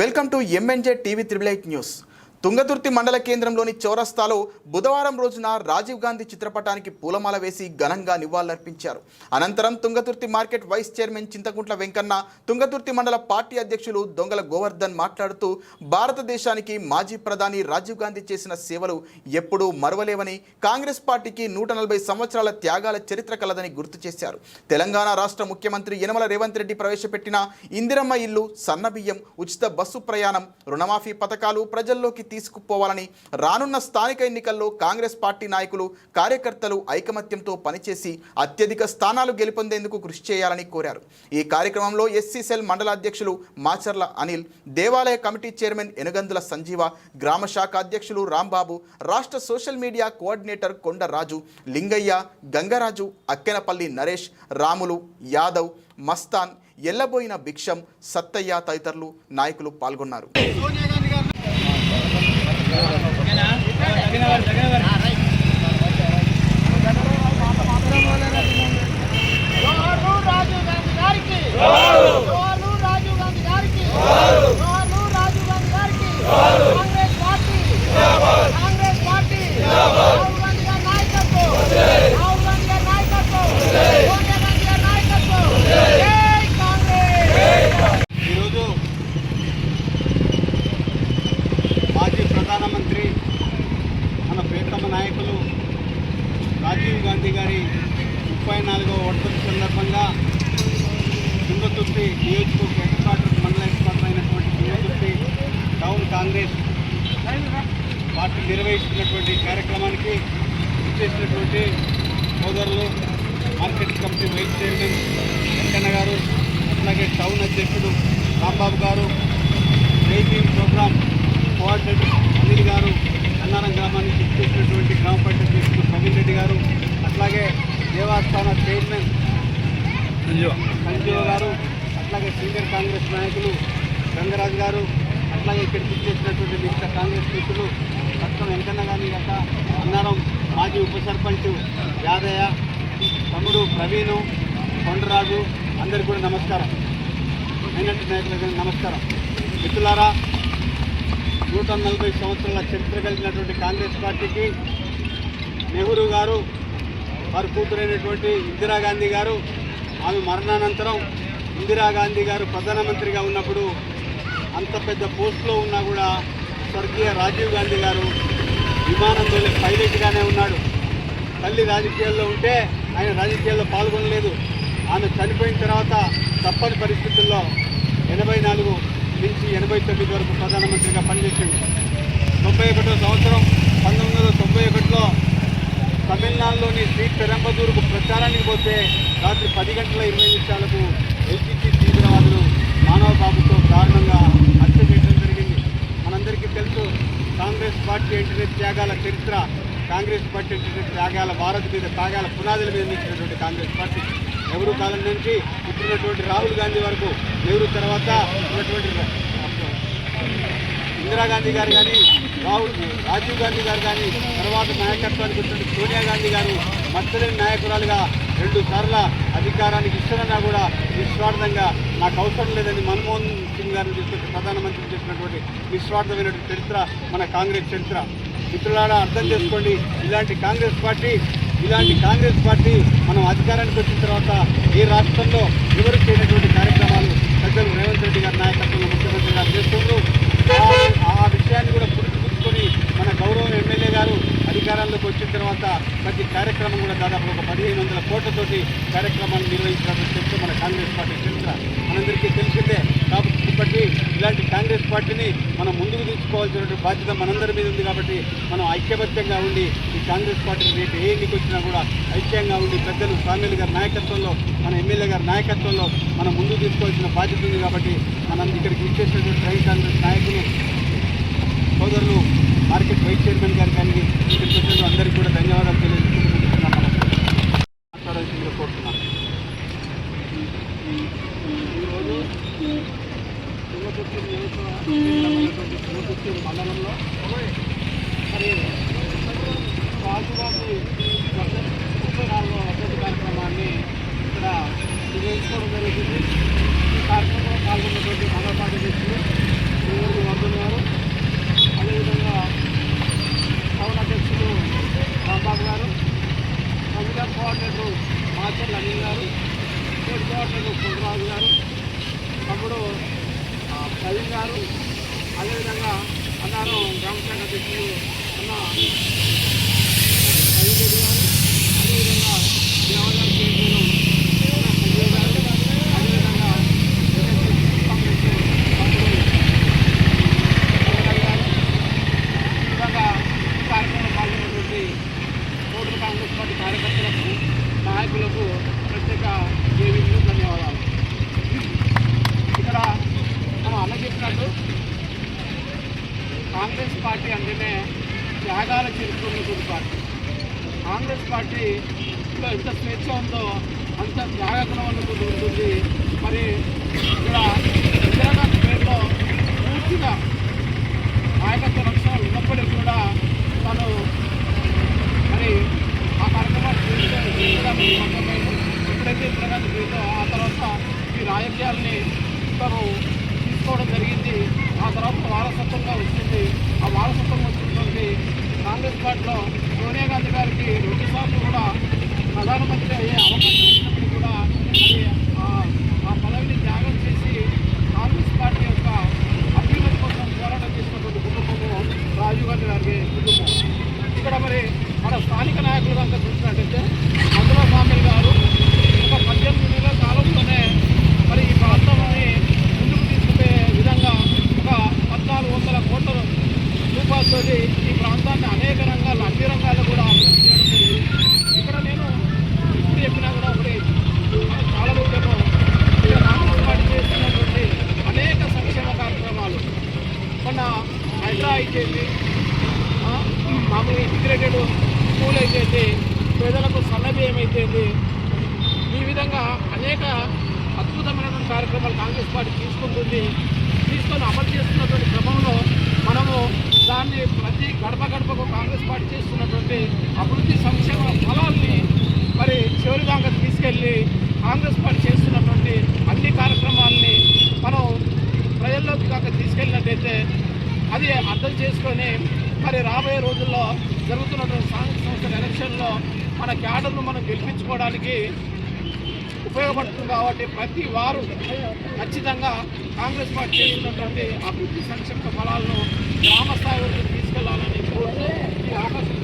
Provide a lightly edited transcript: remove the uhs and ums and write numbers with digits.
Welcome to MNJ TV 888 news. Thungathurthi మండల కేంద్రంలోని చౌరస్తాలో బుధవారం రోజున రాజీవ్ గాంధీ చిత్రపటానికి పూలమాల వేసి ఘనంగా నివాళులర్పించారు. అనంతరం Tungaturthi market vice chairman Chintakuntla Venkanna, Tungaturthi మండల పార్టీ అధ్యక్షులు దొంగల గోవర్ధన్ మాట్లాడుతూ భారతదేశానికి మాజీ ప్రధాని రాజీవ్ గాంధీ చేసిన సేవలు ఎప్పుడూ మరువలేవని, కాంగ్రెస్ పార్టీకి 140 సంవత్సరాల త్యాగాల చరిత్ర కలదని గుర్తు చేశారు. తెలంగాణ రాష్ట్ర ముఖ్యమంత్రి యనమల రేవంత్ రెడ్డి ప్రవేశపెట్టిన ఇందిరమ్మ ఇల్లు, సన్నబియ్యం, ఉచిత బస్సు ప్రయాణం, రుణమాఫీ పథకాలు ప్రజల్లోకి తీసుకుపోవాలని, రానున్న స్థానిక ఎన్నికల్లో కాంగ్రెస్ పార్టీ నాయకులు, కార్యకర్తలు ఐకమత్యంతో పనిచేసి అత్యధిక స్థానాలు గెలుపొందేందుకు కృషి చేయాలని కోరారు. ఈ కార్యక్రమంలో ఎస్సీ సెల్ మండల అధ్యక్షులు మాచర్ల అనిల్, దేవాలయ కమిటీ చైర్మన్ ఎనుగందుల సంజీవ, గ్రామ శాఖ అధ్యక్షులు రాంబాబు, రాష్ట్ర social media coordinator Kondaraju, Lingaiah, Gangaraju, Akkenapalli Naresh, Ramulu, Yadav, Mastan, Ellaboina Bhiksham, Sattaiah తదితరులు నాయకులు పాల్గొన్నారు. ప్రధానమంత్రి మన ప్రియతమ నాయకులు రాజీవ్ గాంధీ గారి 34వ వర్ధంతి సందర్భంగా తుంగతుర్తి నియోజకవర్గ హెడ్క్వార్టర్, మండల హెడ్క్వార్టర్ అయినటువంటి తుంగతుర్తి టౌన్ కాంగ్రెస్ పార్టీ నిర్వహిస్తున్నటువంటి కార్యక్రమానికి ఇచ్చేసినటువంటి సోదరులు, market committee vice chairman Venkanna గారు, అట్లాగే టౌన్ అధ్యక్షుడు రాంబాబు గారు, జైబీం ప్రోగ్రాం కోఆర్డినేటర్ అనిల్ గారు, అన్నారం గ్రామానికి ఇచ్చేసినటువంటి గ్రామ పంచాయతీ అధ్యక్షుడు ప్రవీణ్ రెడ్డి గారు, అట్లాగే దేవస్థాన చైర్మన్ సంజీవ గారు, అట్లాగే సీనియర్ కాంగ్రెస్ నాయకులు గంగరాజు గారు, అట్లాగే ఇక్కడికి ఇచ్చేసినటువంటి మిగతా కాంగ్రెస్ మిత్రులు పక్కన వెంకన్న గారి గత అన్నారం మాజీ ఉప సర్పంచ్ యాదయ్య, తమ్ముడు ప్రవీణు, కొండరాజు, అందరికీ కూడా నమస్కారం. అయినట్టు నాయకులకు నమస్కారం. మిత్రులారా, 140 సంవత్సరాల చరిత్ర కలిగినటువంటి కాంగ్రెస్ పార్టీకి నెహ్రూ గారు, వారి కూతురైనటువంటి ఇందిరాగాంధీ గారు, ఆమె మరణానంతరం ఇందిరాగాంధీ గారు ప్రధానమంత్రిగా ఉన్నప్పుడు అంత పెద్ద పోస్టులో ఉన్నా కూడా స్వర్గీయ రాజీవ్ గాంధీ గారు విమానంలో పైలట్గానే ఉన్నాడు. తల్లి రాజకీయాల్లో ఉంటే ఆయన రాజకీయాల్లో పాల్గొనలేదు. ఆమె చనిపోయిన తర్వాత తప్పని పరిస్థితుల్లో 84 నుంచి 89 వరకు ప్రధానమంత్రిగా పనిచేసింది. 91వ సంవత్సరం 1991లో తమిళనాడులోని శ్రీ పెరంబదూరుకు ప్రచారానికి పోతే రాత్రి 10 గంటల 20 నిమిషాలకు ఎల్టీటీ తీవ్రవాదులు మానవ బాబుతో దారుణంగా హత్య చేయడం జరిగింది. మనందరికీ తెలుసు, కాంగ్రెస్ పార్టీ అంటేనే త్యాగాల చరిత్ర, కాంగ్రెస్ పార్టీ అంటేనే త్యాగాల భారత్ మీద, త్యాగాల పునాదుల మీద నిలిచినటువంటి కాంగ్రెస్ పార్టీ. నెహ్రూ కాలం నుంచి ఇప్పుడున్నటువంటి రాహుల్ గాంధీ వరకు, నెహ్రూ తర్వాత ఉన్నటువంటి ఇందిరాగాంధీ గారు కానీ, రాజీవ్ గాంధీ గారు కానీ, తర్వాత నాయకత్వానికి వచ్చినటువంటి సోనియా గాంధీ గారు మచ్చలేని నాయకురాలుగా 2 సార్ల అధికారానికి ఇస్తున్నా కూడా నిస్వార్థంగా నాకు అవసరం లేదని మన్మోహన్ సింగ్ గారిని తీసుకొచ్చి ప్రధానమంత్రి చేసినటువంటి నిస్వార్థమైనటువంటి చరిత్ర మన కాంగ్రెస్ చరిత్ర. మిత్రులారా, అర్థం చేసుకోండి, ఇలాంటి కాంగ్రెస్ పార్టీ మనం అధికారానికి వచ్చిన తర్వాత ఈ రాష్ట్రంలో ఎవరు చేయనటువంటి కార్యక్రమాలు పెద్దలు రేవంత్ రెడ్డి గారి నాయకత్వంలో ముఖ్యమంత్రి గారు చేస్తున్నారు. ఆ విషయాన్ని కూడా పురుచుకుని మన గౌరవ ఎమ్మెల్యే గారు అధికారంలోకి వచ్చిన తర్వాత ప్రతి కార్యక్రమం కూడా దాదాపు ఒక 1500 కోట్లతోటి కార్యక్రమాన్ని నిర్వహించినటువంటి చరిత్ర మన కాంగ్రెస్ పార్టీ చరిత్ర మనందరికీ తెలిసిందే. కాబట్టి ఇలాంటి కాంగ్రెస్ పార్టీని మనం ముందుకు తీసుకోవాల్సినటువంటి బాధ్యత మనందరి మీద ఉంది. కాబట్టి మనం ఐక్యబద్ధంగా ఉండి ఈ కాంగ్రెస్ పార్టీని రేపు ఏ ఎన్నిక వచ్చినా కూడా ఐక్యంగా ఉండి పెద్దలు స్వామిలు గారి నాయకత్వంలో, మన ఎమ్మెల్యే గారి నాయకత్వంలో మనం ముందుకు తీసుకోవాల్సిన బాధ్యత ఉంది. కాబట్టి మనం ఇక్కడికి ఇచ్చేసినటువంటి రైతు కాంగ్రెస్ నాయకులు, సోదరులు, మార్కెట్ వైస్ చైర్మన్ గారు కానీ ఇక్కడికి వచ్చిన అందరికీ కూడా ధన్యవాదాలు తెలియజేస్తున్నాను. మాట్లాడాల్సిందిగా కోరుతున్నాను. ఈరోజు తుంగతుర్తి తుంగతుర్తి మండలంలో మరి రాజీవ్ గాంధీ 34వ వర్ధంతి కార్యక్రమాన్ని ఇక్కడ నిర్వహించుకోవడం జరుగుతుంది. ఈ కార్యక్రమంలో పాల్గొన్నటువంటి మండల పార్టీ అధ్యక్షులు గారు, అదేవిధంగా అన్నారం గ్రామ శాఖ అధ్యక్షులు అన్న రవిరెడ్డి గారు, అదేవిధంగా దేవాలయ చైర్మన్ అన్న సంజయ్ గారు, అదేవిధంగా కాంగ్రెస్ సభ్యులు రంగయ్య గారు, ఈ విధంగా కార్యక్రమంలో పాల్గొన్నటువంటి ఓటర్ కాంగ్రెస్ పార్టీ కార్యకర్తలకు, నాయకులకు ప్రత్యేక జేవీలు ధన్యవాదాలు. ఇక్కడ మనం అన్న చెప్పినట్టు కాంగ్రెస్ పార్టీ అంటేనే త్యాగాల చరిత్ర ఉన్నటువంటి పార్టీ. కాంగ్రెస్ పార్టీలో ఎంత స్వేచ్ఛ ఉందో అంత త్యాగగుణం అన్నటువంటి ఉంటుంది. మరి ఇక్కడ ఇందిరాగాంధీ పేరులో పూర్తిగా నాయకత్వ లక్షణాలు ఉన్నప్పటికీ కూడా తను మరి ఆ కార్యక్రమాలు ఎప్పుడైతే ఇందిరాగాంధీ పేరులో ఆ తర్వాత ఈ రాజకీయాలని తను తీసుకోవడం జరిగింది. ఆ తర్వాత వారసత్వంగా వచ్చింది. ఆ వారసత్వంగా వచ్చినటువంటి కాంగ్రెస్ పార్టీలో సోనియా గాంధీ గారికి 2 సార్లు కూడా ప్రధానమంత్రి అయ్యే అవకాశం ఇచ్చినప్పుడు కూడా మరి ఆ పదవిని త్యాగం చేసి కాంగ్రెస్ పార్టీ యొక్క అభ్యున్నతి కోసం పోరాటం చేసినటువంటి కుటుంబము రాజీవ్ గాంధీ గారి కుటుంబం. ఇక్కడ మరి మన స్థానిక నాయకులు కనుక చూసినట్టయితే మందుల స్వామి గారు ఒక 18 నెలల కాలంలోనే మరి ఈ ప్రాంతాన్ని ముందుకు తీసుకునే విధంగా ఒక 1400 కోట్ల రూపాయలతో ఈ ప్రాంతాన్ని అనేక రంగాల్లో అన్ని రంగాల్లో కూడా అభివృద్ధి చేయడం జరిగింది. ఇక్కడ నేను ఇప్పుడు చెప్పినా కూడా ఒకటి చాలా ముఖ్యము. ఇక్కడ కాంగ్రెస్ పార్టీ చేస్తున్నటువంటి అనేక సంక్షేమ కార్యక్రమాలు మొన్న హైడ్రా అయితేంది, మామూలుగా ఇంటిగ్రేటెడ్ స్కూల్ అయితేంది, పేదలకు సన్నబియ్యం అయితేంది, ఈ విధంగా అనేక అద్భుతమైనటువంటి కార్యక్రమాలు కాంగ్రెస్ పార్టీ తీసుకొని అమలు చేస్తున్నటువంటి క్రమంలో మనము దాన్ని ప్రతి గడప గడపకు కాంగ్రెస్ పార్టీ చేస్తున్నటువంటి అభివృద్ధి సంక్షేమ ఫలాల్ని మరి చివరి దాకా తీసుకెళ్ళి కాంగ్రెస్ పార్టీ చేస్తున్నటువంటి అన్ని కార్యక్రమాలని మనం ప్రజల్లోకి దాకా తీసుకెళ్ళినట్టయితే అది అర్థం చేసుకొని మరి రాబోయే రోజుల్లో జరుగుతున్నటువంటి స్థానిక సంస్థల ఎలక్షన్లో మన క్యాడర్ను మనం గెలిపించుకోవడానికి ఉపయోగపడుతుంది. కాబట్టి ప్రతి వారు ఖచ్చితంగా కాంగ్రెస్ పార్టీ చేస్తున్నటువంటి అభివృద్ధి సంక్షేమ ఫలాలను గ్రామ స్థాయి వరకు తీసుకెళ్లాలని ఈ అవకాశం